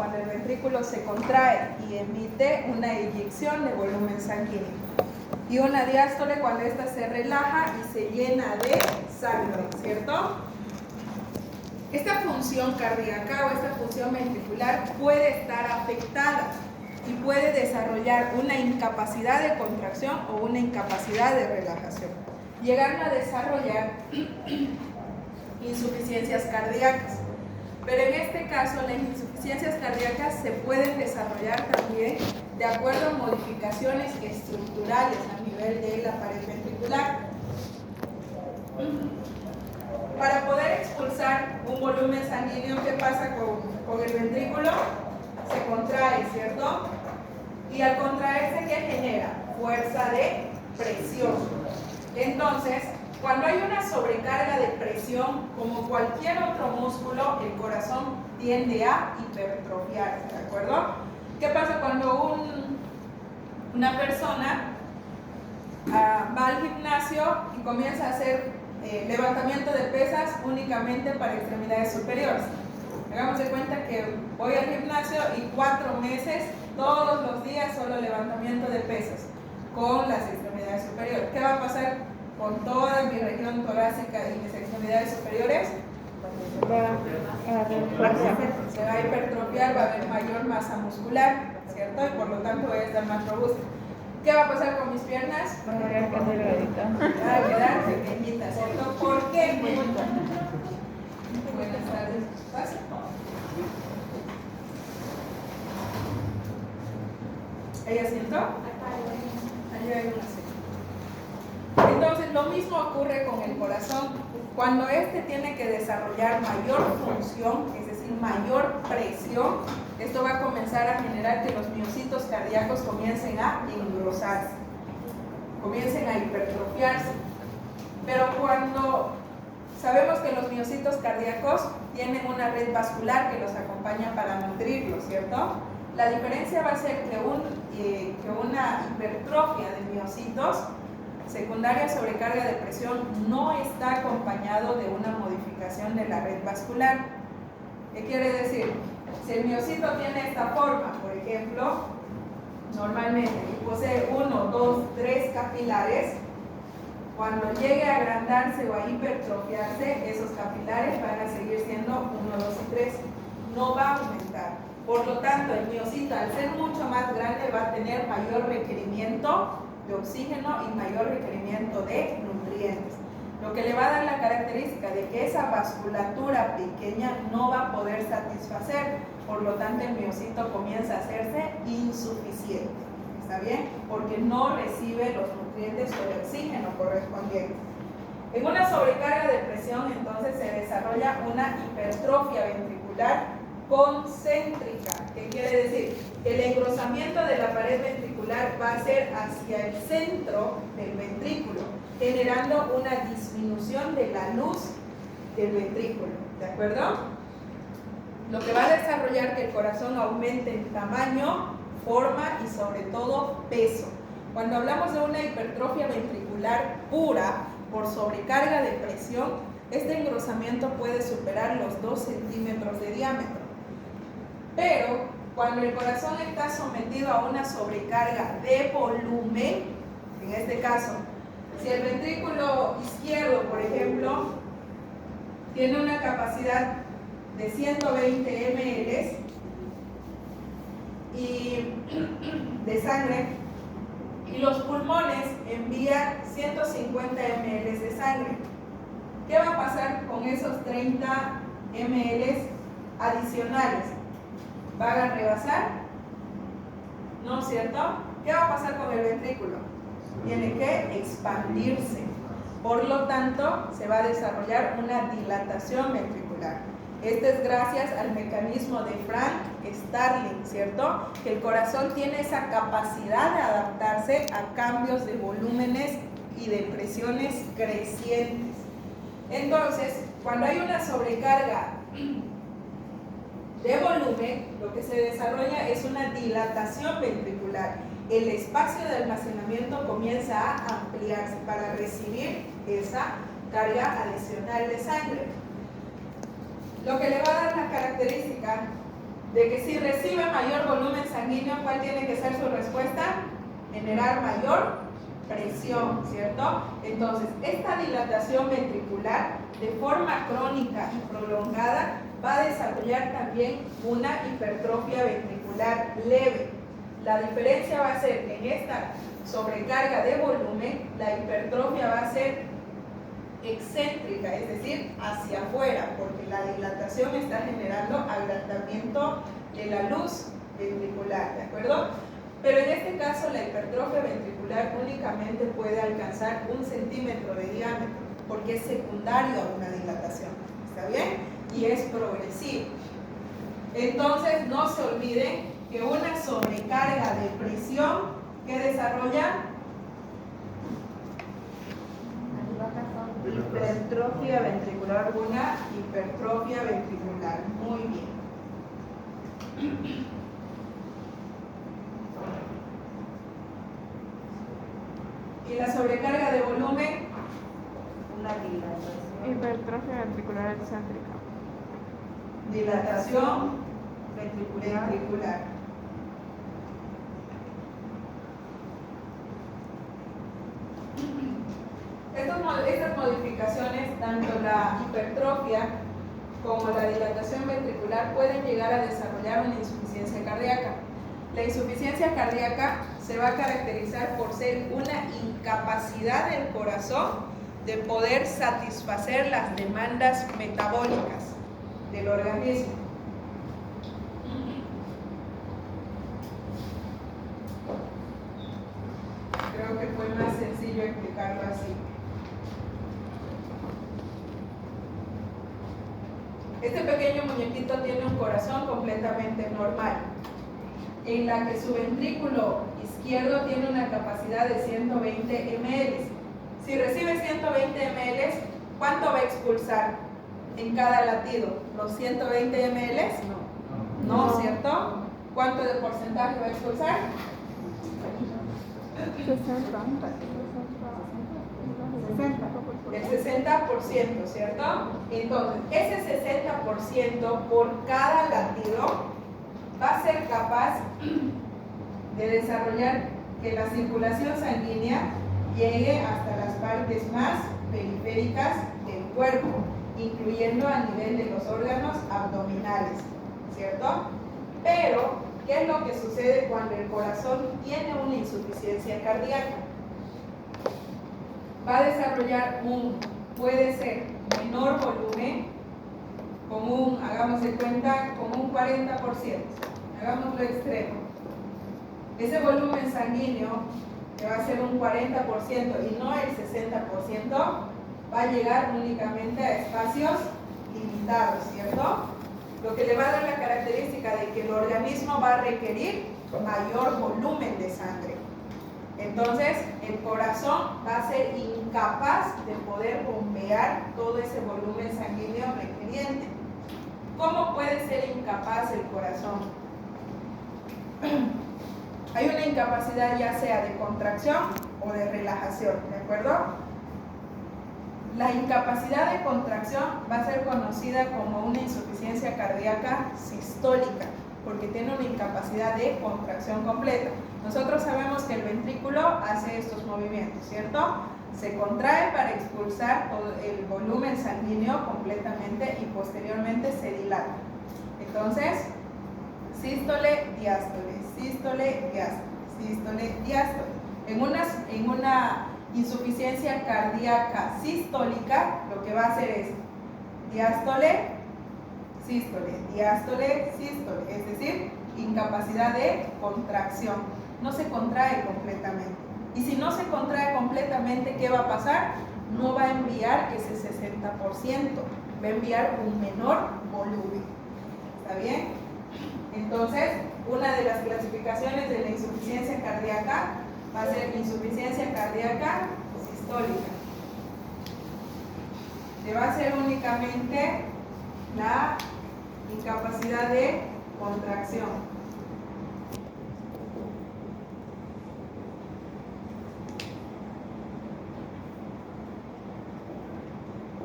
cuando el ventrículo se contrae y emite una eyección de volumen sanguíneo. Y una diástole cuando ésta se relaja y se llena de sangre, ¿cierto? Esta función cardíaca o esta función ventricular puede estar afectada y puede desarrollar una incapacidad de contracción o una incapacidad de relajación, llegando a desarrollar insuficiencias cardíacas. Pero en este caso, las insuficiencias cardíacas se pueden desarrollar también de acuerdo a modificaciones estructurales a nivel de la pared ventricular. Para poder expulsar un volumen sanguíneo, ¿qué pasa con el ventrículo? Se contrae, ¿cierto? Y al contraerse, ¿qué genera? Fuerza de presión. Entonces, cuando hay una sobrecarga de presión, como cualquier otro músculo, el corazón tiende a hipertrofiarse, ¿de acuerdo? ¿Qué pasa cuando una persona va al gimnasio y comienza a hacer levantamiento de pesas únicamente para extremidades superiores? Hagamos de cuenta que voy al gimnasio y 4 meses, todos los días, solo levantamiento de pesas con las extremidades superiores. ¿Qué va a pasar con toda mi región torácica y mis extremidades superiores? Se va a hipertrofiar, va a haber mayor masa muscular, ¿cierto? Y por lo tanto voy a estar más robusta. ¿Qué va a pasar con mis piernas? Van a quedar delgaditas. Van a quedar pequeñitas, ¿cierto? ¿Por qué? Buenas tardes. ¿Pasa? ¿Ahí asiento? Allí hay una asiento. Entonces, lo mismo ocurre con el corazón. Cuando este tiene que desarrollar mayor función, es decir, mayor presión, esto va a comenzar a generar que los miocitos cardíacos comiencen a engrosarse, comiencen a hipertrofiarse. Pero cuando sabemos que los miocitos cardíacos tienen una red vascular que los acompaña para nutrirlos, ¿cierto? La diferencia va a ser que una hipertrofia de miocitos secundaria a sobrecarga de presión no está acompañado de una modificación de la red vascular. ¿Qué quiere decir? Si el miocito tiene esta forma, por ejemplo, normalmente, y posee 1, 2, 3 capilares, cuando llegue a agrandarse o a hipertrofiarse, esos capilares van a seguir siendo 1, 2 y 3. No va a aumentar. Por lo tanto, el miocito, al ser mucho más grande, va a tener mayor requerimiento de oxígeno y mayor requerimiento de nutrientes, lo que le va a dar la característica de que esa vasculatura pequeña no va a poder satisfacer, por lo tanto el miocito comienza a hacerse insuficiente, ¿está bien? Porque no recibe los nutrientes o el oxígeno correspondiente. En una sobrecarga de presión, entonces, se desarrolla una hipertrofia ventricular concéntrica. ¿Qué quiere decir? El engrosamiento de la pared ventricular va a ser hacia el centro del ventrículo, generando una disminución de la luz del ventrículo, ¿de acuerdo? Lo que va a desarrollar que el corazón aumente en tamaño, forma y sobre todo peso. Cuando hablamos de una hipertrofia ventricular pura por sobrecarga de presión, este engrosamiento puede superar los 2 centímetros de diámetro. Pero cuando el corazón está sometido a una sobrecarga de volumen, en este caso, si el ventrículo izquierdo, por ejemplo, tiene una capacidad de 120 ml de sangre y los pulmones envían 150 ml de sangre, ¿qué va a pasar con esos 30 ml adicionales? ¿Van a rebasar? ¿No es cierto? ¿Qué va a pasar con el ventrículo? Tiene que expandirse. Por lo tanto, se va a desarrollar una dilatación ventricular. Esto es gracias al mecanismo de Frank Starling, ¿cierto? Que el corazón tiene esa capacidad de adaptarse a cambios de volúmenes y de presiones crecientes. Entonces, cuando hay una sobrecarga de volumen, lo que se desarrolla es una dilatación ventricular. El espacio de almacenamiento comienza a ampliarse para recibir esa carga adicional de sangre. Lo que le va a dar la característica De que si recibe mayor volumen sanguíneo, ¿cuál tiene que ser su respuesta? Generar mayor presión, ¿cierto? Entonces, esta dilatación ventricular de forma crónica y prolongada va a desarrollar también una hipertrofia ventricular leve. La diferencia va a ser que en esta sobrecarga de volumen, la hipertrofia va a ser excéntrica, es decir, hacia afuera, porque la dilatación está generando agrandamiento de la luz ventricular, ¿de acuerdo? Pero en este caso la hipertrofia ventricular únicamente puede alcanzar 1 centímetro de diámetro, porque es secundario a una dilatación, ¿está bien? Y es progresivo. Entonces no se olviden que una sobrecarga de presión que desarrolla hipertrofia ventricular, una hipertrofia ventricular. Muy bien. Y la sobrecarga de volumen, una dilatación. Hipertrofia ventricular excéntrica. Dilatación ventricular. Estas modificaciones, tanto la hipertrofia como la dilatación ventricular, pueden llegar a desarrollar una insuficiencia cardíaca. La insuficiencia cardíaca se va a caracterizar por ser una incapacidad del corazón de poder satisfacer las demandas metabólicas del organismo. Creo que fue más sencillo explicarlo así. Este pequeño muñequito tiene un corazón completamente normal, en la que su ventrículo izquierdo tiene una capacidad de 120 ml. Si recibe 120 ml, ¿cuánto va a expulsar en cada latido? ¿Los 120 ml? No, ¿cierto? ¿Cuánto de porcentaje va a expulsar? 60. El 60%, ¿cierto? Entonces, ese 60% por cada latido va a ser capaz de desarrollar que la circulación sanguínea llegue hasta las partes más periféricas del cuerpo, incluyendo a nivel de los órganos abdominales, ¿cierto? Pero, ¿qué es lo que sucede cuando el corazón tiene una insuficiencia cardíaca? Va a desarrollar puede ser menor volumen, hagamos de cuenta, como un 40%, hagámoslo extremo. Ese volumen sanguíneo, que va a ser un 40% y no el 60%, va a llegar únicamente a espacios limitados, ¿cierto? Lo que le va a dar la característica de que el organismo va a requerir mayor volumen de sangre. Entonces, el corazón va a ser incapaz de poder bombear todo ese volumen sanguíneo requeriente. ¿Cómo puede ser incapaz el corazón? Hay una incapacidad ya sea de contracción o de relajación, ¿de acuerdo? La incapacidad de contracción va a ser conocida como una insuficiencia cardíaca sistólica, porque tiene una incapacidad de contracción completa. Nosotros sabemos que el ventrículo hace estos movimientos, ¿cierto? Se contrae para expulsar todo el volumen sanguíneo completamente y posteriormente se dilata. Entonces, sístole, diástole, sístole, diástole, sístole, diástole. En una insuficiencia cardíaca sistólica, lo que va a hacer es diástole, sístole, diástole, sístole, es decir, incapacidad de contracción. No se contrae completamente. Y si no se contrae completamente, ¿qué va a pasar? No va a enviar ese 60%, va a enviar un menor volumen. ¿Está bien? Entonces, una de las clasificaciones de la insuficiencia cardíaca va a ser insuficiencia cardíaca sistólica. Le va a ser únicamente la incapacidad de contracción.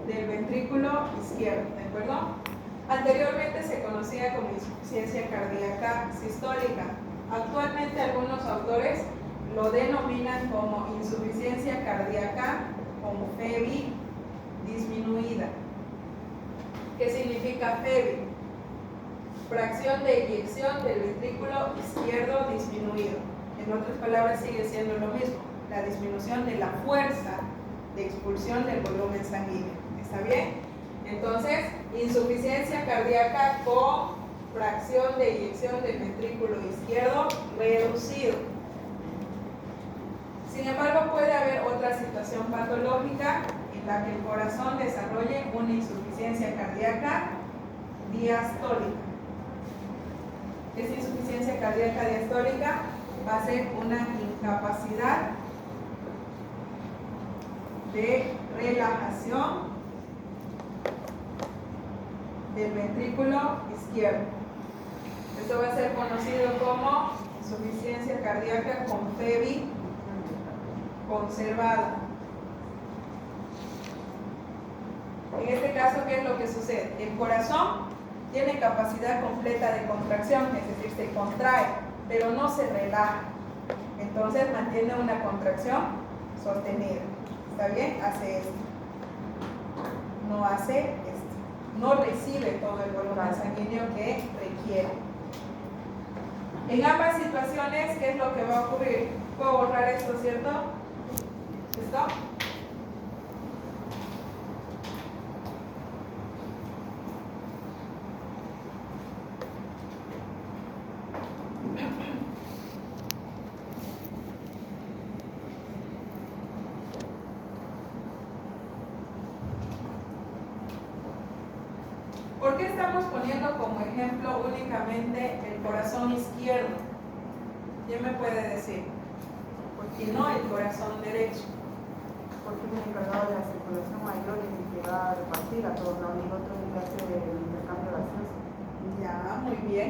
Del ventrículo izquierdo, ¿de acuerdo? Anteriormente se conocía como insuficiencia cardíaca sistólica. Actualmente algunos autores lo denominan como insuficiencia cardíaca con FEBI disminuida. ¿Qué significa FEBI? Fracción de eyección del ventrículo izquierdo disminuido. En otras palabras, sigue siendo lo mismo, la disminución de la fuerza de expulsión del volumen sanguíneo. ¿Está bien? Entonces, insuficiencia cardíaca con fracción de eyección del ventrículo izquierdo reducido. Sin embargo, puede haber otra situación patológica en la que el corazón desarrolle una insuficiencia cardíaca diastólica. Esta insuficiencia cardíaca diastólica va a ser una incapacidad de relajación del ventrículo izquierdo. Esto va a ser conocido como insuficiencia cardíaca con FEBI conservada. En este caso, ¿qué es lo que sucede? El corazón tiene capacidad completa de contracción, es decir, se contrae, pero no se relaja. Entonces mantiene una contracción sostenida. ¿Está bien? Hace esto. No hace esto. No recibe todo el volumen sanguíneo que requiere. En ambas situaciones, ¿qué es lo que va a ocurrir? Puedo borrar esto, ¿cierto? ¿Listo? ¿Por qué estamos poniendo como ejemplo únicamente el corazón izquierdo? ¿Quién me puede decir? Y no el corazón derecho. Porque es encargado de la circulación mayor y que va a repartir a todos lados, y otro que hace el intercambio gaseoso. Ya, muy bien.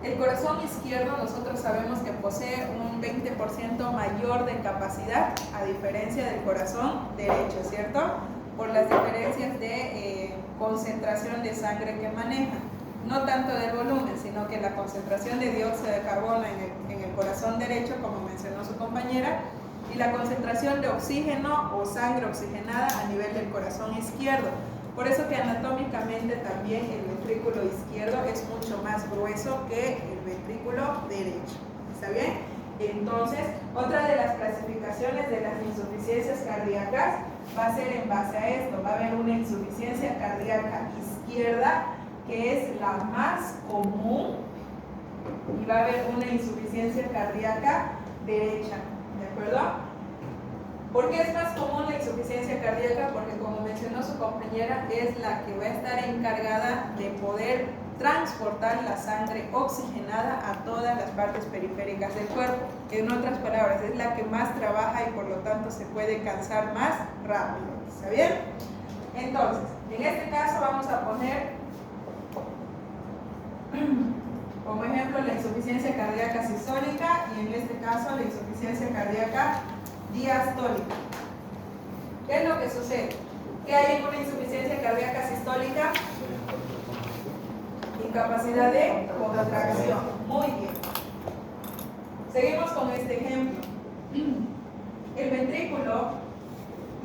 El corazón izquierdo nosotros sabemos que posee un 20% mayor de capacidad a diferencia del corazón derecho, ¿cierto? Por las diferencias de concentración de sangre que maneja. No tanto del volumen, sino que la concentración de dióxido de carbono en el corazón derecho, como mencionó su compañera, y la concentración de oxígeno o sangre oxigenada a nivel del corazón izquierdo. Por eso que anatómicamente también el ventrículo izquierdo es mucho más grueso que el ventrículo derecho. ¿Está bien? Entonces, otra de las clasificaciones de las insuficiencias cardíacas va a ser en base a esto. Va a haber una insuficiencia cardíaca izquierda, que es la más común, y va a haber una insuficiencia cardíaca derecha. ¿De acuerdo? ¿Por qué es más común la insuficiencia cardíaca? Porque, como mencionó su compañera, es la que va a estar encargada de poder transportar la sangre oxigenada a todas las partes periféricas del cuerpo. En otras palabras, es la que más trabaja y por lo tanto se puede cansar más rápido. ¿Está bien? Entonces, en este caso vamos a poner como ejemplo la insuficiencia cardíaca sistólica y en este caso la insuficiencia cardíaca diastólica. ¿Qué es lo que sucede? ¿Qué hay en una insuficiencia cardíaca sistólica? Incapacidad de contracción. Muy bien. Seguimos con este ejemplo. El ventrículo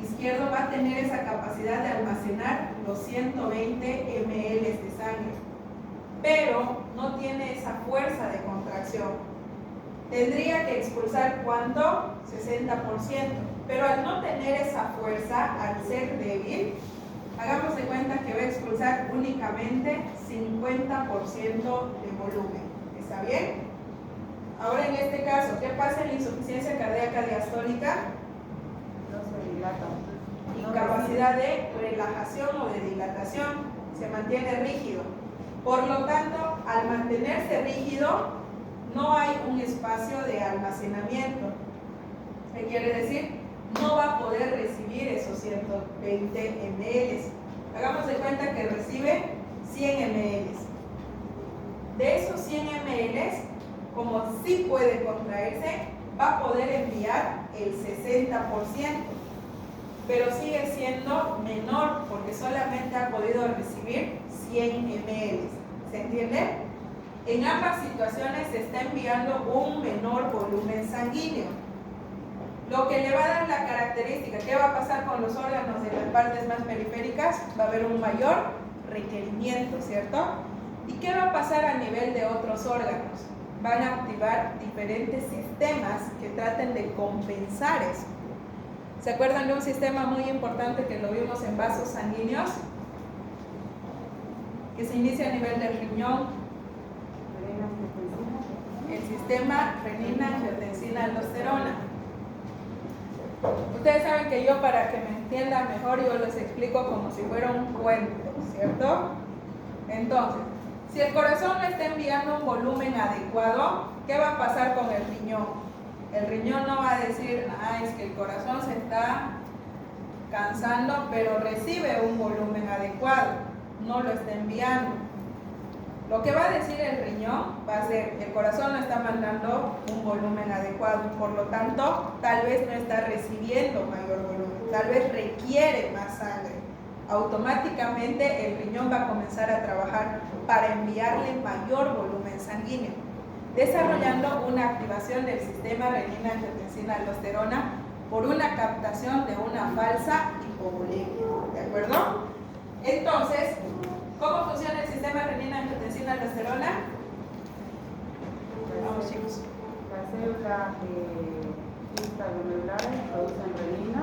izquierdo va a tener esa capacidad de almacenar los 120 ml de sangre, pero no tiene esa fuerza de contracción. Tendría que expulsar ¿cuánto? 60%. Pero al no tener esa fuerza, al ser débil, hagamos de cuenta que va a expulsar únicamente 50% de volumen. ¿Está bien? Ahora en este caso, ¿qué pasa en la insuficiencia cardíaca diastólica? No se dilata. Incapacidad de relajación o de dilatación. Se mantiene rígido. Por lo tanto, al mantenerse rígido, no hay un espacio de almacenamiento. ¿Qué quiere decir? No va a poder recibir esos 120 ml. Hagamos de cuenta que recibe 100 ml. De esos 100 ml, como sí puede contraerse, va a poder enviar el 60%. pero sigue siendo menor porque solamente ha podido recibir 100 ml. ¿Se entiende? En ambas situaciones se está enviando un menor volumen sanguíneo. Lo que le va a dar la característica, ¿qué va a pasar con los órganos de las partes más periféricas? Va a haber un mayor requerimiento, ¿cierto? ¿Y qué va a pasar a nivel de otros órganos? Van a activar diferentes sistemas que traten de compensar eso. ¿Se acuerdan de un sistema muy importante que lo vimos en vasos sanguíneos? Que se inicia a nivel del riñón. El sistema renina-angiotensina-aldosterona. Ustedes saben que yo, para que me entiendan mejor, yo les explico como si fuera un cuento, ¿cierto? Entonces, si el corazón no está enviando un volumen adecuado, ¿qué va a pasar con el riñón? El riñón no va a decir, es que el corazón se está cansando, pero recibe un volumen adecuado, no lo está enviando. Lo que va a decir el riñón va a ser, el corazón no está mandando un volumen adecuado, por lo tanto, tal vez no está recibiendo mayor volumen, tal vez requiere más sangre. Automáticamente el riñón va a comenzar a trabajar para enviarle mayor volumen sanguíneo, desarrollando una activación del sistema renina-angiotensina-aldosterona por una captación de una falsa hipovolemia, ¿de acuerdo? Entonces, ¿cómo funciona el sistema renina-angiotensina-aldosterona? Vamos, chicos. Las células intraglomerulares producen renina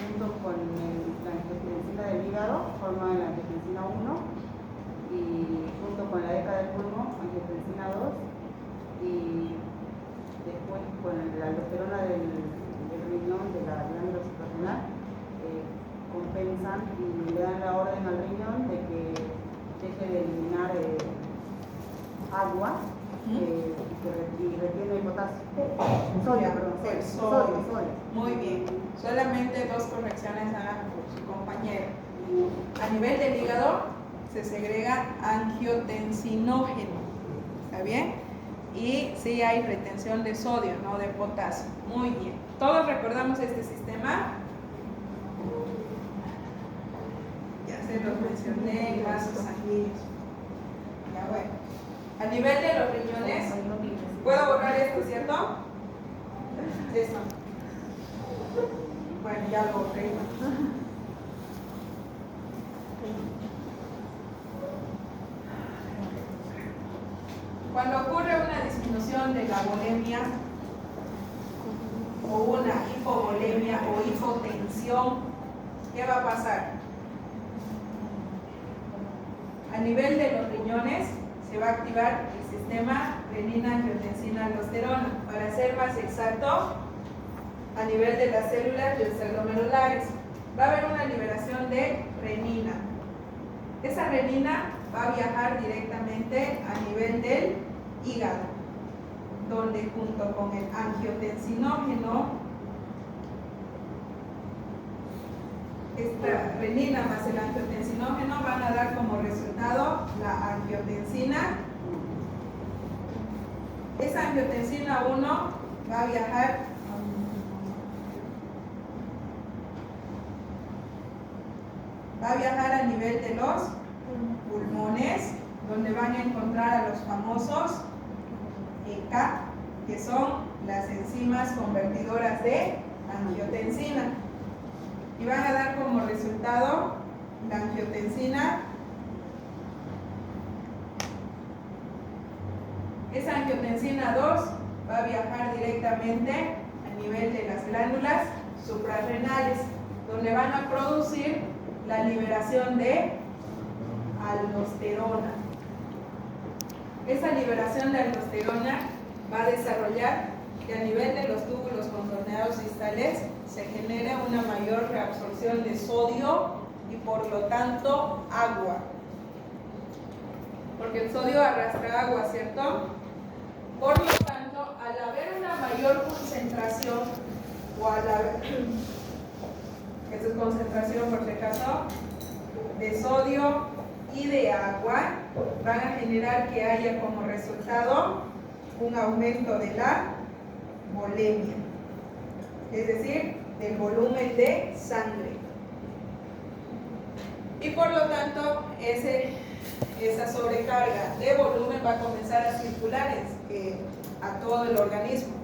junto con la angiotensina del hígado, forman la angiotensina 1, y junto con la ECA del pulmón, angiotensina 2, y después con la aldosterona del riñón, de la glándula suprarrenal, compensan y le dan la orden al riñón de que deje de eliminar agua y retiene el potasio. Sodio. Muy bien. Solamente dos correcciones a su compañero. A nivel del hígado se segrega angiotensinógeno. ¿Está bien? Y sí hay retención de sodio, no de potasio. Muy bien. ¿Todos recordamos este sistema? Ya se los mencioné, vasos sanguíneos. Ya bueno. A nivel de los riñones, ¿puedo borrar esto, cierto? Esto. Bueno, ya lo borré. Cuando ocurre una disminución de la volemia o una hipovolemia o hipotensión, ¿qué va a pasar? A nivel de los riñones se va a activar el sistema renina-angiotensina-aldosterona. Para ser más exacto, a nivel de las células glomerulares va a haber una liberación de renina. Esa renina va a viajar directamente a nivel del hígado, donde junto con el angiotensinógeno, esta renina más el angiotensinógeno van a dar como resultado la angiotensina. Esa angiotensina 1 va a viajar a nivel de los pulmones, donde van a encontrar a los famosos ECA, que son las enzimas convertidoras de angiotensina, y van a dar como resultado la angiotensina. Esa angiotensina 2 va a viajar directamente a nivel de las glándulas suprarrenales, donde van a producir la liberación de aldosterona. Esa liberación de aldosterona va a desarrollar que a nivel de los túbulos contorneados distales se genere una mayor reabsorción de sodio y por lo tanto agua. Porque el sodio arrastra agua, ¿cierto? Por lo tanto, al haber una mayor concentración, o al haber, esa es concentración por si acaso, de sodio y de agua, van a generar que haya como resultado un aumento de la volemia. Es decir, del volumen de sangre. Y por lo tanto, esa sobrecarga de volumen va a comenzar a circular a todo el organismo.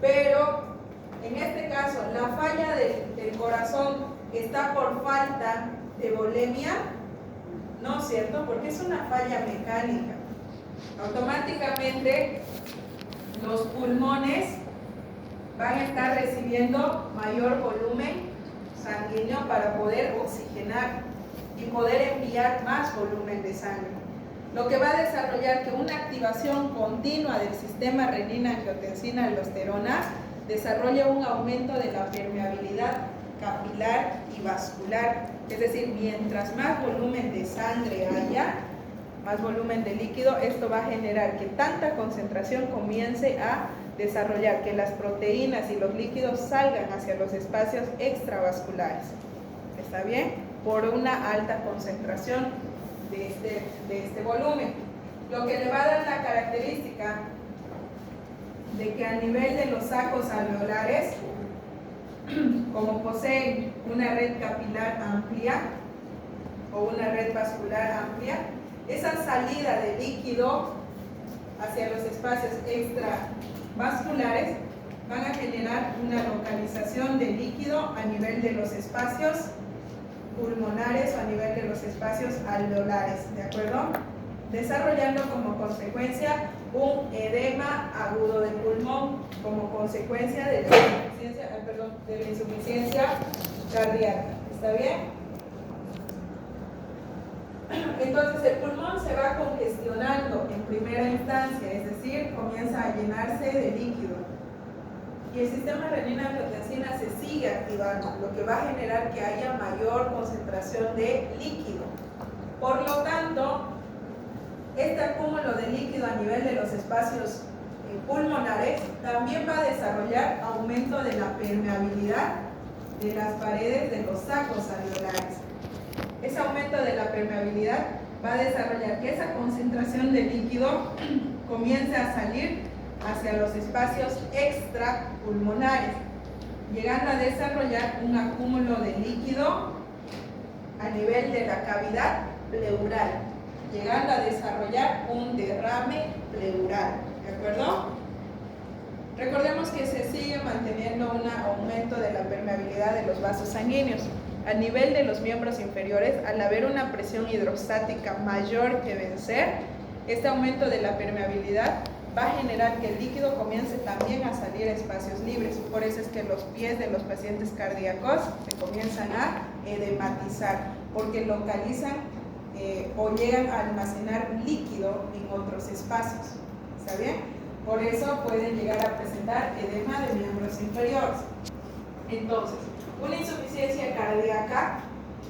Pero en este caso, la falla del corazón está por falta de volemia, no, ¿cierto? Porque es una falla mecánica. Automáticamente los pulmones van a estar recibiendo mayor volumen sanguíneo para poder oxigenar y poder enviar más volumen de sangre. Lo que va a desarrollar que una activación continua del sistema renina-angiotensina-aldosterona desarrolle un aumento de la permeabilidad capilar y vascular. Es decir, mientras más volumen de sangre haya, más volumen de líquido, esto va a generar que tanta concentración comience a desarrollar que las proteínas y los líquidos salgan hacia los espacios extravasculares. ¿Está bien? Por una alta concentración de este volumen. Lo que le va a dar la característica de que a nivel de los sacos alveolares, como poseen una red capilar amplia o una red vascular amplia, esa salida de líquido hacia los espacios extravasculares van a generar una localización de líquido a nivel de los espacios pulmonares o a nivel de los espacios alveolares, ¿de acuerdo? Desarrollando como consecuencia un edema agudo del pulmón como consecuencia de la insuficiencia cardíaca. ¿Está bien? Entonces el pulmón se va congestionando en primera instancia, es decir, comienza a llenarse de líquido. Y el sistema renina-angiotensina se sigue activando, lo que va a generar que haya mayor concentración de líquido. Por lo tanto, este acúmulo de líquido a nivel de los espacios pulmonares también va a desarrollar aumento de la permeabilidad de las paredes de los sacos alveolares. Ese aumento de la permeabilidad va a desarrollar que esa concentración de líquido comience a salir hacia los espacios extrapulmonares, llegando a desarrollar un acúmulo de líquido a nivel de la cavidad pleural, llegando a desarrollar un derrame pleural, ¿de acuerdo? Recordemos que se sigue manteniendo un aumento de la permeabilidad de los vasos sanguíneos. A nivel de los miembros inferiores, al haber una presión hidrostática mayor que vencer, este aumento de la permeabilidad va a generar que el líquido comience también a salir a espacios libres. Por eso es que los pies de los pacientes cardíacos se comienzan a edematizar, porque localizan o llegan a almacenar líquido en otros espacios. ¿Está bien? Por eso pueden llegar a presentar edema de miembros inferiores. Entonces, una insuficiencia cardíaca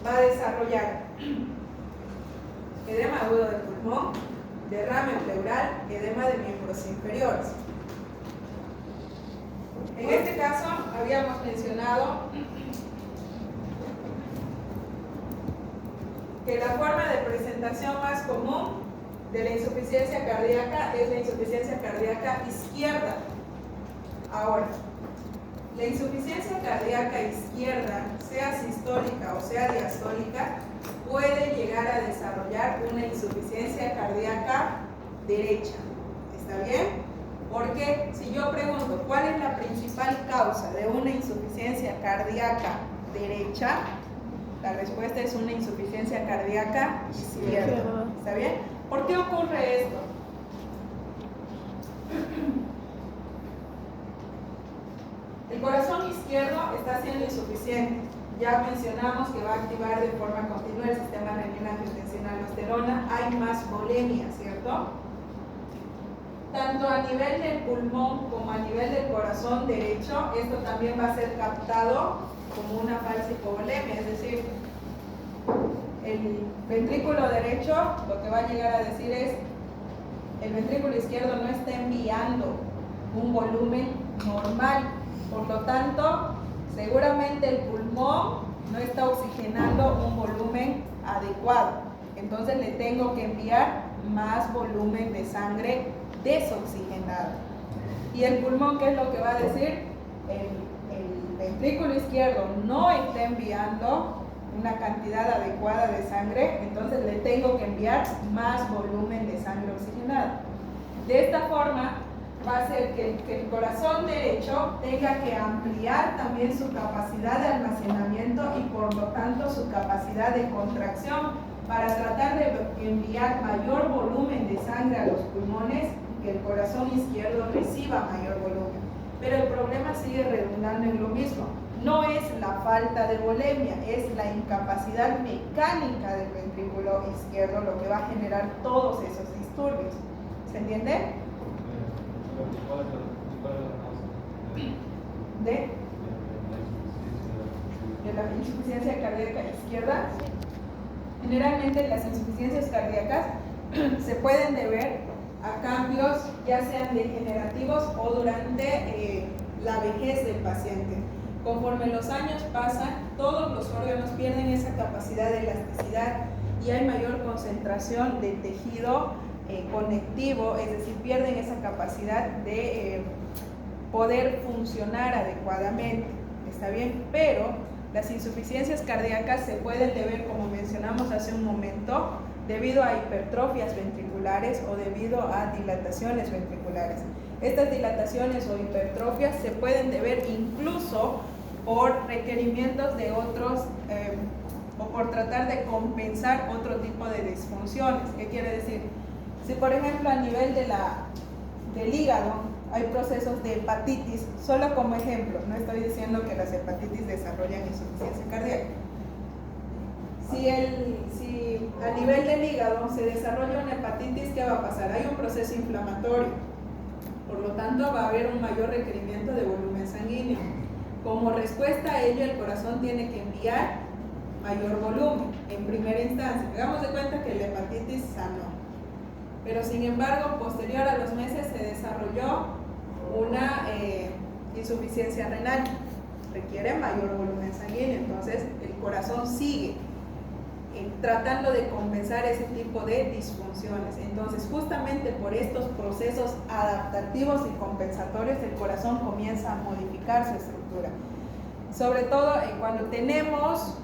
va a desarrollar edema agudo del pulmón, derrame pleural, edema de miembros inferiores. En este caso, habíamos mencionado que la forma de presentación más común de la insuficiencia cardíaca es la insuficiencia cardíaca izquierda. Ahora, la insuficiencia cardíaca izquierda, sea sistólica o sea diastólica, puede llegar a desarrollar una insuficiencia cardíaca derecha. ¿Está bien? Porque si yo pregunto cuál es la principal causa de una insuficiencia cardíaca derecha, la respuesta es una insuficiencia cardíaca izquierda. ¿Está bien? ¿Por qué ocurre esto? El corazón izquierdo está siendo insuficiente. Ya mencionamos que va a activar de forma continua el sistema renina-angiotensina-aldosterona. Hay más volemia, ¿cierto? Tanto a nivel del pulmón como a nivel del corazón derecho, esto también va a ser captado como una falsa hipovolemia, es decir, el ventrículo derecho lo que va a llegar a decir es el ventrículo izquierdo no está enviando un volumen normal, por lo tanto seguramente el pulmón no está oxigenando un volumen adecuado, entonces le tengo que enviar más volumen de sangre desoxigenada. Y el pulmón, ¿qué es lo que va a decir? ventrículo izquierdo no está enviando una cantidad adecuada de sangre, entonces le tengo que enviar más volumen de sangre oxigenada. De esta forma va a hacer que el corazón derecho tenga que ampliar también su capacidad de almacenamiento y por lo tanto su capacidad de contracción para tratar de enviar mayor volumen de sangre a los pulmones y que el corazón izquierdo reciba mayor volumen. Pero el problema sigue redundando en lo mismo. No es la falta de volemia, es la incapacidad mecánica del ventrículo izquierdo lo que va a generar todos esos disturbios. ¿Se entiende? ¿De la insuficiencia cardíaca izquierda? Generalmente las insuficiencias cardíacas se pueden deber a cambios ya sean degenerativos o durante la vejez del paciente. Conforme los años pasan, todos los órganos pierden esa capacidad de elasticidad y hay mayor concentración de tejido conectivo, es decir, pierden esa capacidad de poder funcionar adecuadamente. ¿Está bien? Pero las insuficiencias cardíacas se pueden deber, como mencionamos hace un momento, debido a hipertrofias ventriculares o debido a dilataciones ventriculares. Estas dilataciones o hipertrofias se pueden deber incluso por requerimientos de otros o por tratar de compensar otro tipo de disfunciones. ¿Qué quiere decir? Si por ejemplo a nivel del hígado hay procesos de hepatitis, solo como ejemplo, no estoy diciendo que las hepatitis desarrollan insuficiencia cardíaca. Si a nivel del hígado se desarrolla una hepatitis, ¿qué va a pasar? Hay un proceso inflamatorio, por lo tanto va a haber un mayor requerimiento de volumen sanguíneo. Como respuesta a ello, el corazón tiene que enviar mayor volumen en primera instancia. Hagamos de cuenta que la hepatitis sanó, pero sin embargo, posterior a los meses se desarrolló una insuficiencia renal, requiere mayor volumen sanguíneo, entonces el corazón sigue tratando de compensar ese tipo de disfunciones. Entonces, justamente por estos procesos adaptativos y compensatorios, el corazón comienza a modificar su estructura. Sobre todo cuando tenemos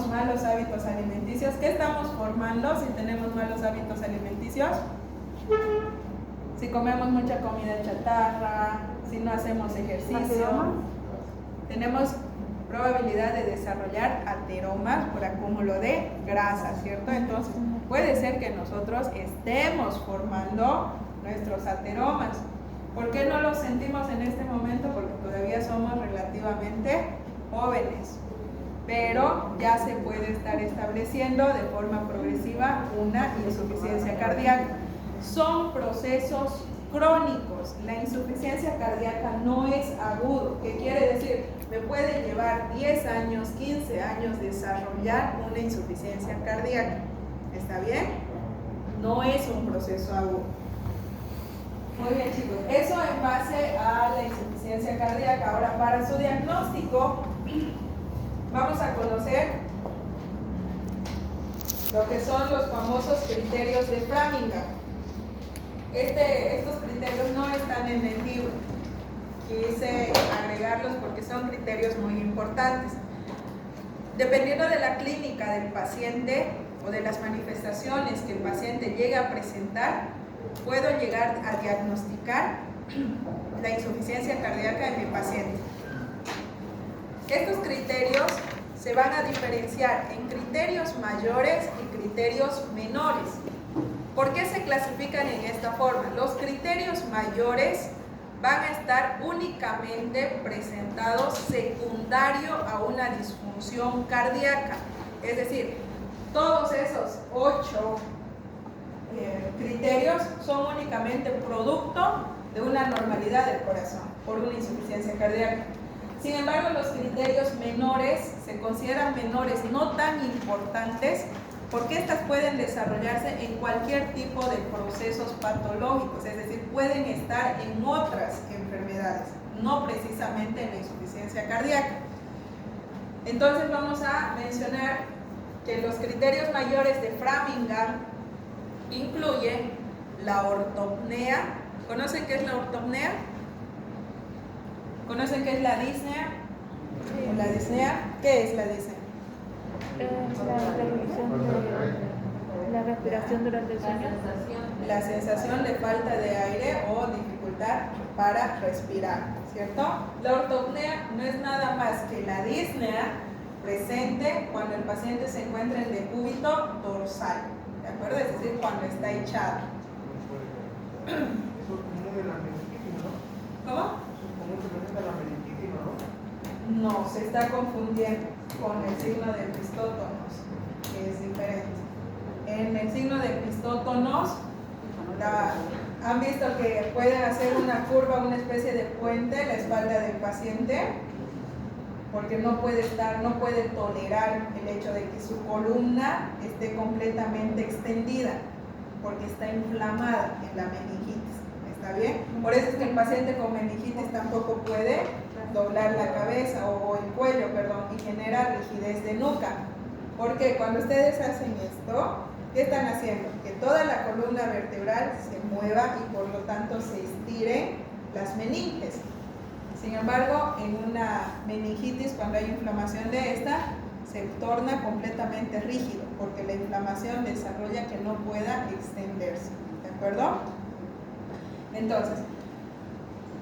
malos hábitos alimenticios. ¿Qué estamos formando si tenemos malos hábitos alimenticios? Si comemos mucha comida chatarra, si no hacemos ejercicio, tenemos probabilidad de desarrollar ateromas por acúmulo de grasa, ¿cierto? Entonces, puede ser que nosotros estemos formando nuestros ateromas. ¿Por qué no los sentimos en este momento? Porque todavía somos relativamente jóvenes, pero ya se puede estar estableciendo de forma progresiva una insuficiencia cardíaca. Son procesos crónicos. La insuficiencia cardíaca no es agudo. ¿Qué quiere decir? Me puede llevar 10 años, 15 años desarrollar una insuficiencia cardíaca. ¿Está bien? No es un proceso agudo. Muy bien, chicos. Eso en base a la insuficiencia cardíaca. Ahora, para su diagnóstico, vamos a conocer lo que son los famosos criterios de Framingham. Estos criterios no están en el libro. Quise agregarlos porque son criterios muy importantes. Dependiendo de la clínica del paciente o de las manifestaciones que el paciente llegue a presentar, puedo llegar a diagnosticar la insuficiencia cardíaca en mi paciente. Estos criterios se van a diferenciar en criterios mayores y criterios menores. ¿Por qué se clasifican en esta forma? Los criterios mayores van a estar únicamente presentados secundario a una disfunción cardíaca. Es decir, todos esos 8 criterios son únicamente producto de una normalidad del corazón por una insuficiencia cardíaca. Sin embargo, los criterios menores se consideran menores, no tan importantes, porque estas pueden desarrollarse en cualquier tipo de procesos patológicos, es decir, pueden estar en otras enfermedades, no precisamente en la insuficiencia cardíaca. Entonces vamos a mencionar que los criterios mayores de Framingham incluyen la ortopnea. ¿Conocen qué es la ortopnea? ¿Conocen qué es la disnea? ¿O la disnea? ¿Qué es la disnea? La respiración durante el sueño. La sensación de falta de aire o dificultad para respirar, ¿cierto? La ortopnea no es nada más que la disnea presente cuando el paciente se encuentra en decúbito dorsal, ¿de acuerdo? Es decir, cuando está echado. Eso es común en la meningitis, ¿no? ¿Cómo? Eso es común también en la meningitis, ¿no? No, se está confundiendo con el signo de Pistótonos, que es diferente. En el signo de Pistótonos, han visto que pueden hacer una curva, una especie de puente en la espalda del paciente, porque no puede tolerar el hecho de que su columna esté completamente extendida, porque está inflamada en la meningitis. ¿Está bien? Por eso es que el paciente con meningitis tampoco puede doblar la cabeza o el cuello, perdón, y genera rigidez de nuca. Porque cuando ustedes hacen esto, ¿qué están haciendo? Que toda la columna vertebral se mueva y por lo tanto se estiren las meninges. Sin embargo, en una meningitis, cuando hay inflamación de esta, se torna completamente rígido, porque la inflamación desarrolla que no pueda extenderse. ¿De acuerdo? Entonces,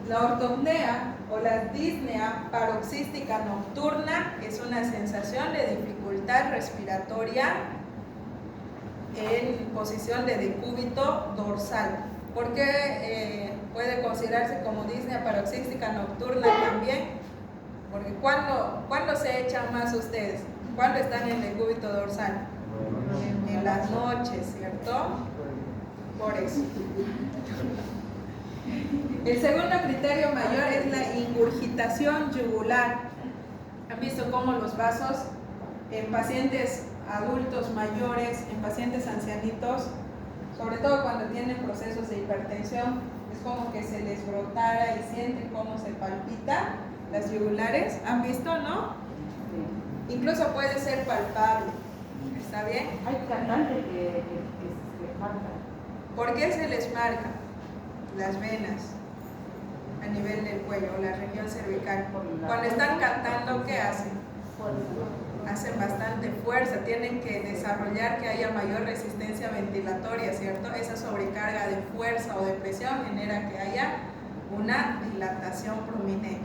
la ortopnea o la disnea paroxística nocturna es una sensación de dificultad respiratoria en posición de decúbito dorsal. ¿Por qué puede considerarse como disnea paroxística nocturna también? Porque ¿cuándo se echan más ustedes? ¿Cuándo están en decúbito dorsal? En las noches, ¿cierto? Por eso. El segundo criterio mayor es la ingurgitación yugular. ¿Han visto cómo los vasos en pacientes adultos mayores, en pacientes ancianitos, sobre todo cuando tienen procesos de hipertensión, es como que se les brotara y sienten cómo se palpita las yugulares? ¿Han visto, no? Sí. Incluso puede ser palpable. ¿Está bien? Hay cantantes que se les marca. ¿Por qué se les marca? Las venas a nivel del cuello, la región cervical. Cuando están cantando, ¿qué hacen? Hacen bastante fuerza, tienen que desarrollar que haya mayor resistencia ventilatoria, ¿cierto? Esa sobrecarga de fuerza o de presión genera que haya una dilatación prominente.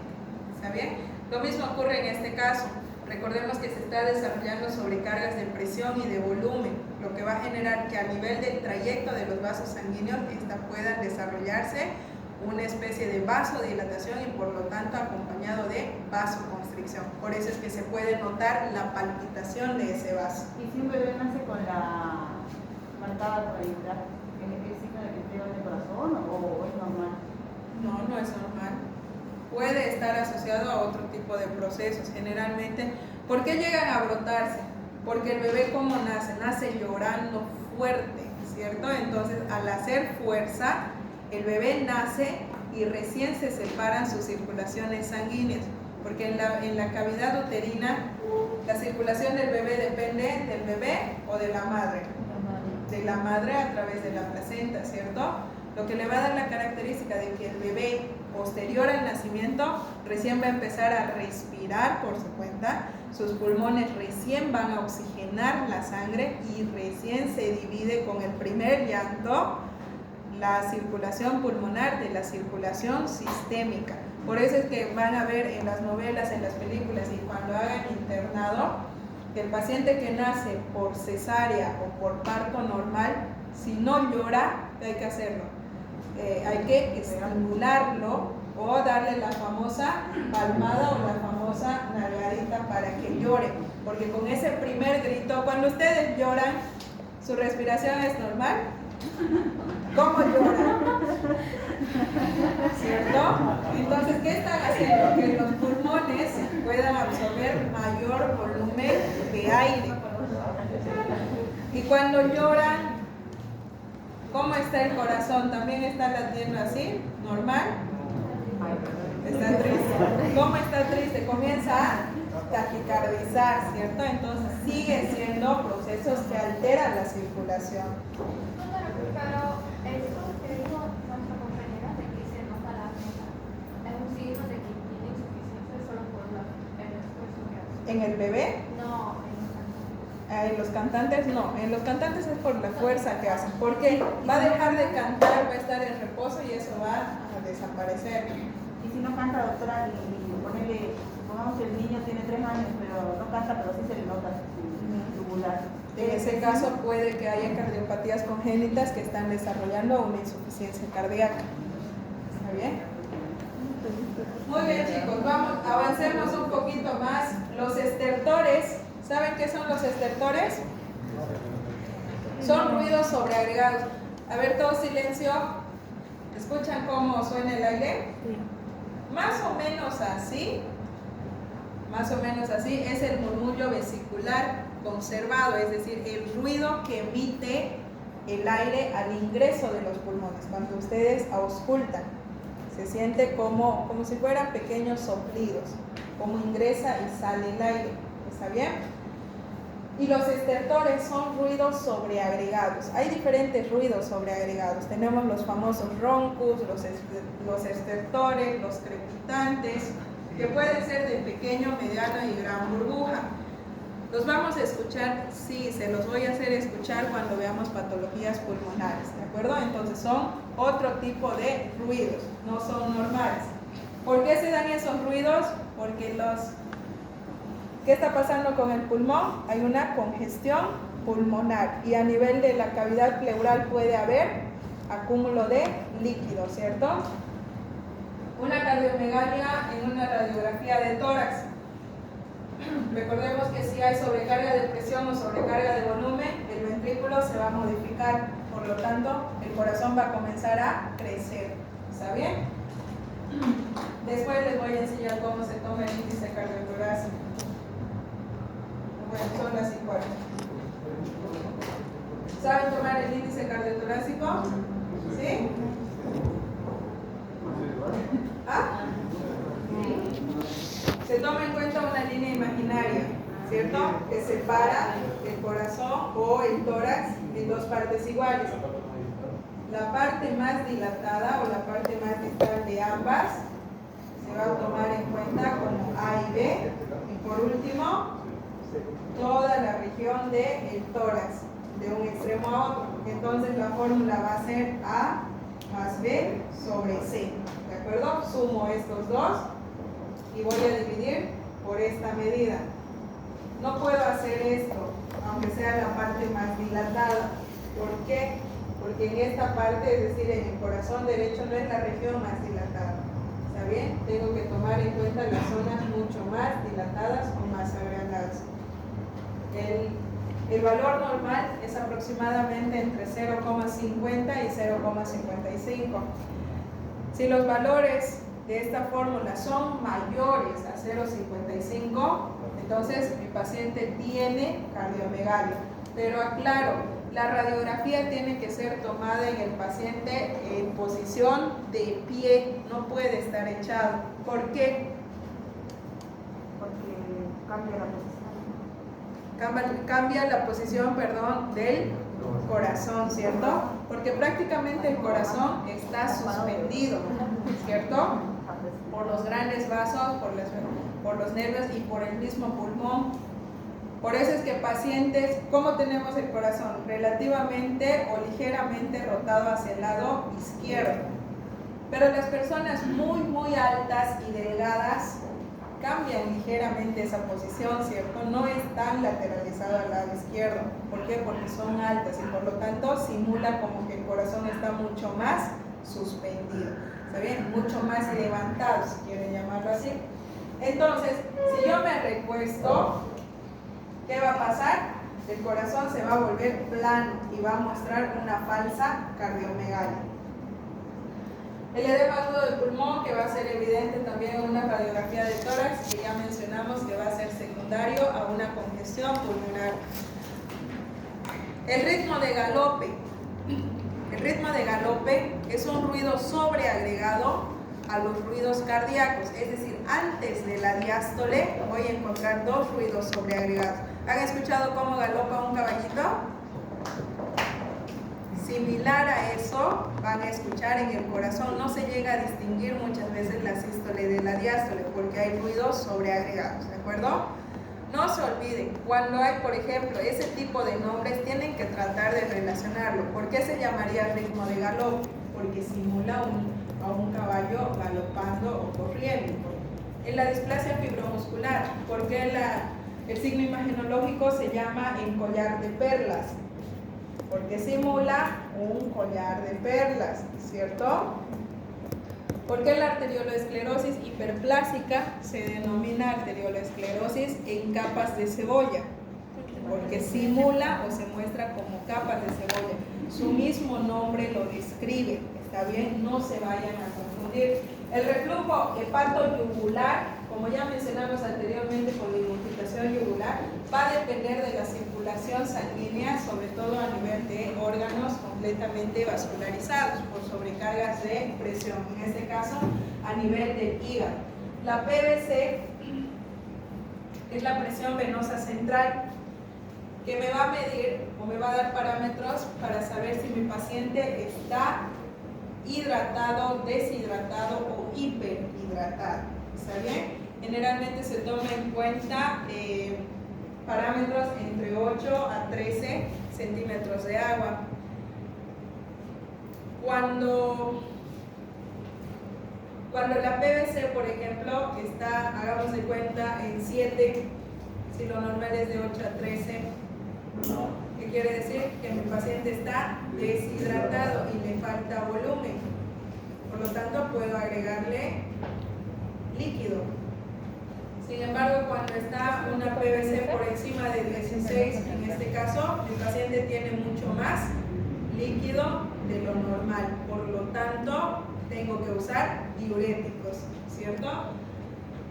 ¿Está bien? Lo mismo ocurre en este caso. Recordemos que se está desarrollando sobrecargas de presión y de volumen, lo que va a generar que a nivel del trayecto de los vasos sanguíneos esta puedan desarrollarse una especie de vasodilatación y por lo tanto acompañado de vasoconstricción. Por eso es que se puede notar la palpitación de ese vaso. ¿Y si un bebé nace con la marcada por ahí, ¿es signo de que entrega el corazón o es normal? No, no es normal. Puede estar asociado a otro tipo de procesos. Generalmente, ¿por qué llegan a brotarse? Porque el bebé, ¿cómo nace? Nace llorando fuerte, ¿cierto? Entonces, al hacer fuerza, el bebé nace y recién se separan sus circulaciones sanguíneas, porque en la cavidad uterina la circulación del bebé depende del bebé o de la madre. De la madre a través de la placenta, ¿cierto? Lo que le va a dar la característica de que el bebé posterior al nacimiento recién va a empezar a respirar por su cuenta, sus pulmones recién van a oxigenar la sangre y recién se divide con el primer llanto la circulación pulmonar de la circulación sistémica. Por eso es que van a ver en las novelas, en las películas y cuando hagan internado, que el paciente que nace por cesárea o por parto normal, si no llora, ¿qué hay que hacerlo? Hay que estimularlo o darle la famosa palmada o la famosa nalgadita para que llore, porque con ese primer grito, cuando ustedes lloran, su respiración es normal. ¿Cómo lloran? ¿Cierto? Entonces, ¿qué están haciendo? Que los pulmones puedan absorber mayor volumen de aire. Y cuando lloran, ¿cómo está el corazón? ¿También está latiendo así? ¿Normal? Está triste. ¿Cómo está triste? Comienza a taquicardizar, ¿cierto? Entonces sigue siendo procesos que alteran la circulación. Pero eso que dijo nuestra compañera de que se nota la vena, es un signo de que tiene insuficiencia solo por la ¿En el bebé? No, En los cantantes no, en los cantantes es por la fuerza que hacen, porque va a dejar de cantar, va a estar en reposo y eso va a desaparecer. Y si no canta, doctora, y ponerle, pongamos que el niño tiene 3 años, pero no canta, pero sí se le nota su tubular. En ese caso puede que haya cardiopatías congénitas que están desarrollando una insuficiencia cardíaca. ¿Está bien? Muy bien, chicos, vamos, avancemos un poquito más. Los estertores, ¿saben qué son los estertores? Son ruidos sobreagregados. A ver, todo silencio. ¿Escuchan cómo suena el aire? Más o menos así es el murmullo vesicular conservado, es decir, el ruido que emite el aire al ingreso de los pulmones. Cuando ustedes auscultan, se siente como si fueran pequeños soplidos, como ingresa y sale el aire. ¿Está bien? Y los estertores son ruidos sobreagregados. Hay diferentes ruidos sobreagregados. Tenemos los famosos roncus, los estertores, los crepitantes, que pueden ser de pequeño, mediano y gran burbuja. ¿Los vamos a escuchar? Sí, se los voy a hacer escuchar cuando veamos patologías pulmonares, ¿de acuerdo? Entonces son otro tipo de ruidos, no son normales. ¿Por qué se dan esos ruidos? Porque ¿qué está pasando con el pulmón? Hay una congestión pulmonar y a nivel de la cavidad pleural puede haber acúmulo de líquido, ¿cierto? Una cardiomegalia en una radiografía de tórax. Recordemos que si hay sobrecarga de presión o sobrecarga de volumen, el ventrículo se va a modificar, por lo tanto, el corazón va a comenzar a crecer. ¿Está bien? Después les voy a enseñar cómo se toma el índice cardiotorácico. Bueno, son las 4. ¿Saben tomar el índice cardiotorácico? ¿Sí? ¿Ah? Se toma en cuenta una línea imaginaria, ¿cierto? Que separa el corazón o el tórax en dos partes iguales. La parte más dilatada o la parte más distal de ambas se va a tomar en cuenta como A y B. Y por último, toda la región del tórax, de un extremo a otro. Entonces la fórmula va a ser A más B sobre C. ¿De acuerdo? Sumo estos dos y voy a dividir por esta medida. No puedo hacer esto, aunque sea la parte más dilatada. ¿Por qué? Porque en esta parte, es decir, en el corazón derecho, no es la región más dilatada. ¿Está bien? Tengo que tomar en cuenta las zonas mucho más dilatadas o más agrandadas. El valor normal es aproximadamente entre 0,50 y 0,55. Si los valores de esta fórmula son mayores a 0,55, entonces mi paciente tiene cardiomegalia. Pero aclaro, la radiografía tiene que ser tomada en el paciente en posición de pie, no puede estar echado. ¿Por qué? Porque cambia la posición. Cambia la posición, del corazón, ¿cierto? Porque prácticamente el corazón está suspendido, ¿cierto? Por los grandes vasos, por los nervios y por el mismo pulmón. Por eso es que pacientes, ¿cómo tenemos el corazón? Relativamente o ligeramente rotado hacia el lado izquierdo. Pero las personas muy altas y delgadas cambian ligeramente esa posición, ¿cierto? No es tan lateralizado al lado izquierdo. ¿Por qué? Porque son altas y por lo tanto simula como que el corazón está mucho más suspendido. ¿Está bien? Mucho más levantado, si quieren llamarlo así. Entonces, si yo me recuesto, ¿qué va a pasar? El corazón se va a volver plano y va a mostrar una falsa cardiomegalia. El edema agudo del pulmón, que va a ser evidente también en una radiografía de tórax, que ya mencionamos que va a ser secundario a una congestión pulmonar. El ritmo de galope. El ritmo de galope es un ruido sobreagregado a los ruidos cardíacos, es decir, antes de la diástole voy a encontrar dos ruidos sobreagregados. ¿Han escuchado cómo galopa un caballito? Similar a eso van a escuchar en el corazón. No se llega a distinguir muchas veces la sístole de la diástole porque hay ruidos sobreagregados, ¿de acuerdo? no se olviden, cuando hay, por ejemplo, ese tipo de nombres, tienen que tratar de relacionarlo. ¿Por qué se llamaría ritmo de galope? Porque simula a un caballo galopando o corriendo. En la displasia fibromuscular, ¿por qué el signo imagenológico se llama en collar de perlas? Porque simula un collar de perlas, ¿cierto? ¿Por qué la arterioloesclerosis hiperplásica se denomina arterioloesclerosis en capas de cebolla? Porque simula o se muestra como capas de cebolla. Su mismo nombre lo describe, ¿está bien? No se vayan a confundir. El reflujo hepatoyugular, como ya mencionamos anteriormente con la identificación yugular, va a depender de la circulación sanguínea, sobre todo a nivel de órganos completamente vascularizados por sobrecargas de presión, en este caso a nivel del hígado. La PVC es la presión venosa central, que me va a medir o me va a dar parámetros para saber si mi paciente está hidratado, deshidratado o hiperhidratado. ¿Está bien? Generalmente se toma en cuenta parámetros entre 8 a 13 centímetros de agua. Cuando la PVC, por ejemplo, está, hagamos de cuenta, en 7, si lo normal es de 8 a 13, ¿qué quiere decir? Que mi paciente está deshidratado y le falta volumen. Por lo tanto, puedo agregarle líquido. Sin embargo, cuando está una PVC por encima de 16, en este caso, mi paciente tiene mucho más líquido de lo normal. Por lo tanto, tengo que usar diuréticos, ¿cierto?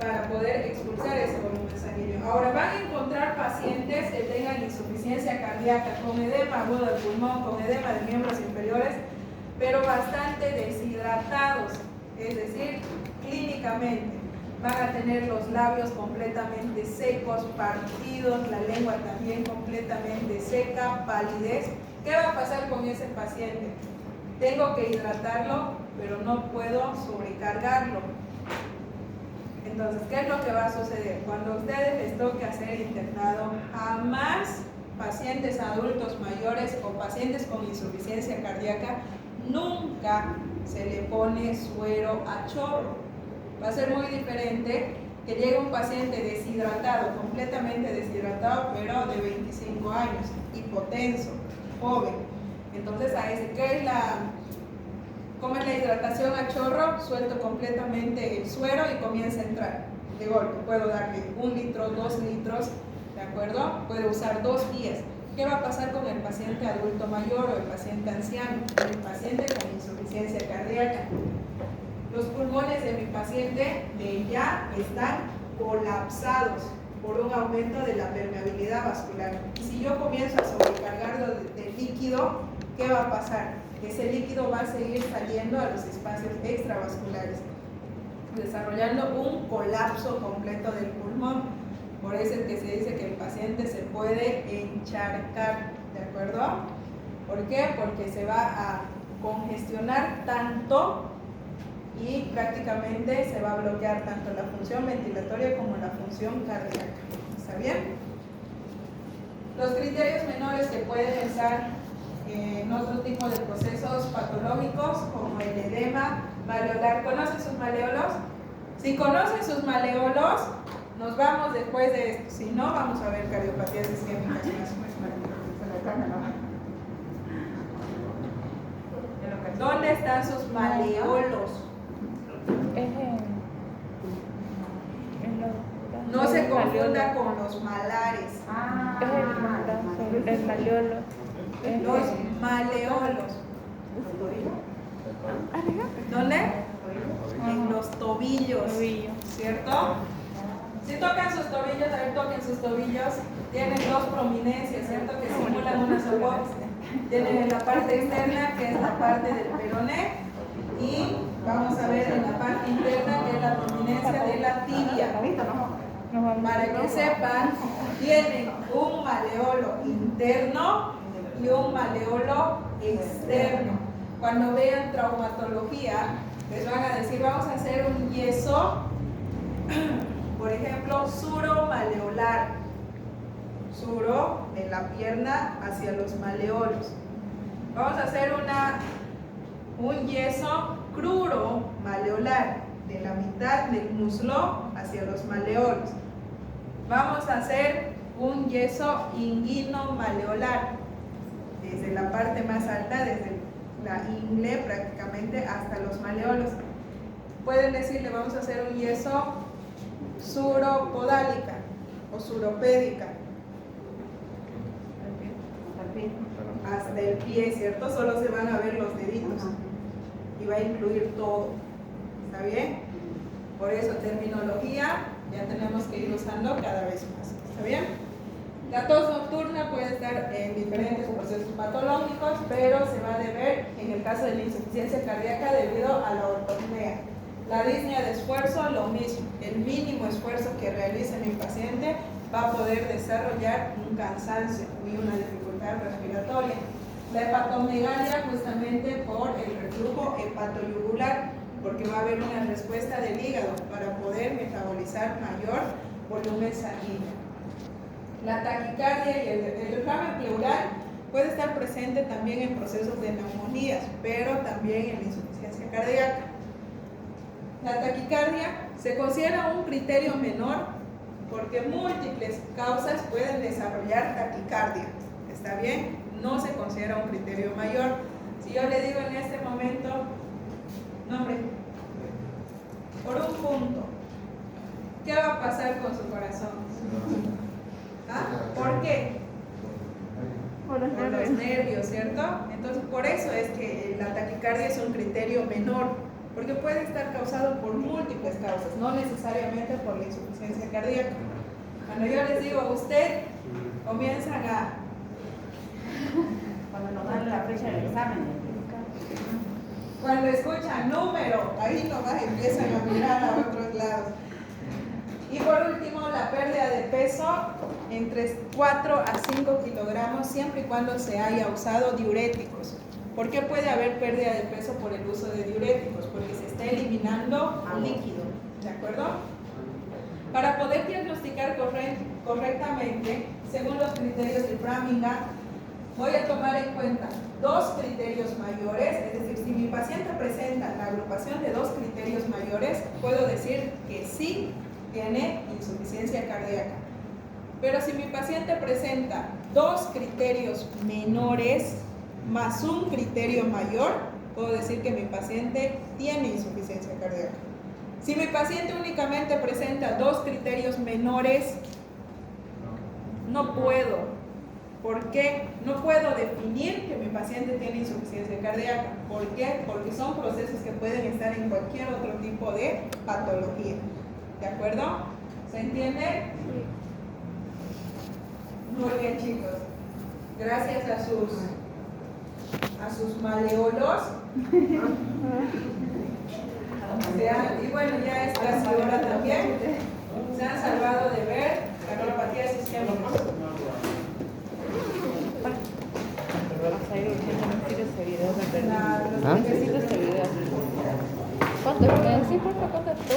Para poder expulsar ese volumen sanguíneo. Ahora, van a encontrar pacientes que tengan insuficiencia cardíaca con edema agudo del pulmón, con edema de miembros inferiores, pero bastante deshidratados, es decir, clínicamente. Van a tener los labios completamente secos, partidos, la lengua también completamente seca, palidez. ¿Qué va a pasar con ese paciente? Tengo que hidratarlo, pero no puedo sobrecargarlo. Entonces, ¿qué es lo que va a suceder? Cuando a ustedes les toque hacer internado, jamás pacientes adultos mayores o pacientes con insuficiencia cardíaca, nunca se le pone suero a chorro. Va a ser muy diferente que llegue un paciente deshidratado, completamente deshidratado, pero de 25 años, hipotenso, joven. Entonces, a ese, ¿cómo es la hidratación a chorro? Suelto completamente el suero y comienza a entrar de golpe. Puedo darle 1 litro, 2 litros, ¿de acuerdo? Puedo usar 2 días. ¿Qué va a pasar con el paciente adulto mayor o el paciente anciano? El paciente con insuficiencia cardíaca. Los pulmones de mi paciente ya están colapsados por un aumento de la permeabilidad vascular. Y si yo comienzo a sobrecargarlo de líquido, ¿qué va a pasar? Ese líquido va a seguir saliendo a los espacios extravasculares, desarrollando un colapso completo del pulmón. Por eso es que se dice que el paciente se puede encharcar, ¿de acuerdo? ¿Por qué? Porque se va a congestionar tanto y prácticamente se va a bloquear tanto la función ventilatoria como la función cardíaca. ¿Está bien? Los criterios menores que pueden estar en otro tipo de procesos patológicos como el edema maleolar. ¿Conocen sus maleolos? Si conocen sus maleolos, nos vamos después de esto. Si no, vamos a ver cardiopatías isquémicas. ¿Dónde están sus maleolos? No se confunda con los malares. El maleolo. Los maleolos. ¿Dónde? En los tobillos, ¿cierto? Si tocan sus tobillos, a ver, toquen sus tobillos. Tienen 2 prominencias, ¿cierto? Que simulan una sopa. Tienen en la parte externa, que es la parte del peroné, y vamos a ver en la parte interna, que es la prominencia de la tibia. Para que sepan, tienen un maleolo interno y un maleolo externo. Cuando vean traumatología, les van a decir, vamos a hacer un yeso, por ejemplo, suromaleolar. suro en la pierna hacia los maleolos. Vamos a hacer un yeso cruro maleolar de la mitad del muslo hacia los maleolos. Vamos a hacer un yeso inguino maleolar desde la parte más alta, desde la ingle prácticamente hasta los maleolos. Pueden decirle, vamos a hacer un yeso suropodálica o suropédica hasta el pie, ¿cierto? Solo se van a ver los deditos y va a incluir todo. ¿Está bien? Por eso terminología ya tenemos que ir usando cada vez más. ¿Está bien? La tos nocturna puede estar en diferentes procesos patológicos, pero se va a deber en el caso de la insuficiencia cardíaca debido a la ortopnea. La disnea de esfuerzo, lo mismo. El mínimo esfuerzo que realice mi paciente va a poder desarrollar un cansancio y una dificultad respiratoria. La hepatomegalia justamente por el reflujo hepatoyugular, porque va a haber una respuesta del hígado para poder metabolizar mayor volumen sanguíneo. La taquicardia y el derrame pleural puede estar presente también en procesos de neumonías, pero también en la insuficiencia cardíaca. La taquicardia se considera un criterio menor porque múltiples causas pueden desarrollar taquicardia. ¿Está bien? No se considera un criterio mayor. Si yo le digo en este momento, nombre, por un punto, ¿qué va a pasar con su corazón? ¿Ah? ¿Por qué? Por los nervios, ¿cierto? Entonces, por eso es que la taquicardia es un criterio menor, porque puede estar causado por múltiples causas, no necesariamente por la insuficiencia cardíaca. Cuando yo les digo, usted comienzan a... Cuando nos dan la fecha del examen. Cuando escuchan número, ahí nomás empiezan a mirar a otros lados. Y por último, la pérdida de peso entre 4 a 5 kilogramos siempre y cuando se haya usado diuréticos. ¿Por qué puede haber pérdida de peso por el uso de diuréticos? Porque se está eliminando líquido, ¿de acuerdo? Para poder diagnosticar correctamente, según los criterios de Framingham, voy a tomar en cuenta 2 criterios mayores, es decir, si mi paciente presenta la agrupación de 2 criterios mayores, puedo decir que sí tiene insuficiencia cardíaca. Pero si mi paciente presenta 2 criterios menores más un criterio mayor, puedo decir que mi paciente tiene insuficiencia cardíaca. Si mi paciente únicamente presenta 2 criterios menores, no puedo. ¿Por qué? No puedo definir que mi paciente tiene insuficiencia cardíaca. ¿Por qué? Porque son procesos que pueden estar en cualquier otro tipo de patología. ¿De acuerdo? ¿Se entiende? Muy bien, chicos. Gracias a sus maleolos. Y bueno, ya es casi hora también. Se han salvado de ver la neuropatía sistémica. Vamos a ir necesito ese video. La- Necesito ese video. ¿Cuánto? ¿Me decís cuánto?